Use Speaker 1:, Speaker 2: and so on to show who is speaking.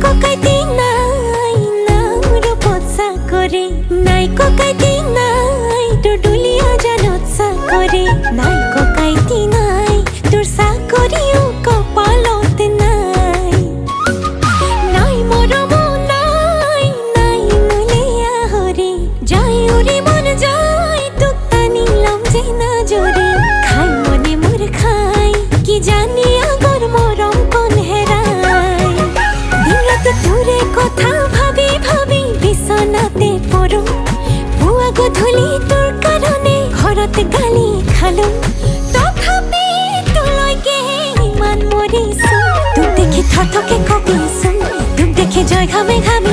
Speaker 1: ককাইতি নাই নাম রূপসা করে নাই ককাইতি নাই তোর ডুলিয়া জানতসা করে নাই ককাইতি নাই তোর সা করিও কপালত নাই নাই মরম নাই নাই মুলিয়া হরে যাই উড়ি মন যাই তুক টানিলাম যে না জোরে খাই মনে মোর খাই কি জানি আগর মরম কোন হেরাই দিনরাত তোরে কথা ভাবি ভাবি বিছনাতে পড়ো বুয়া গধূলি তোর কারণে ঘরত গালি খালো তথাপি তোলৈকে ইমান মৰিছো তোক দেখি থৰথকে কঁপিছো তোক দেখি জয় ঘামে ঘামে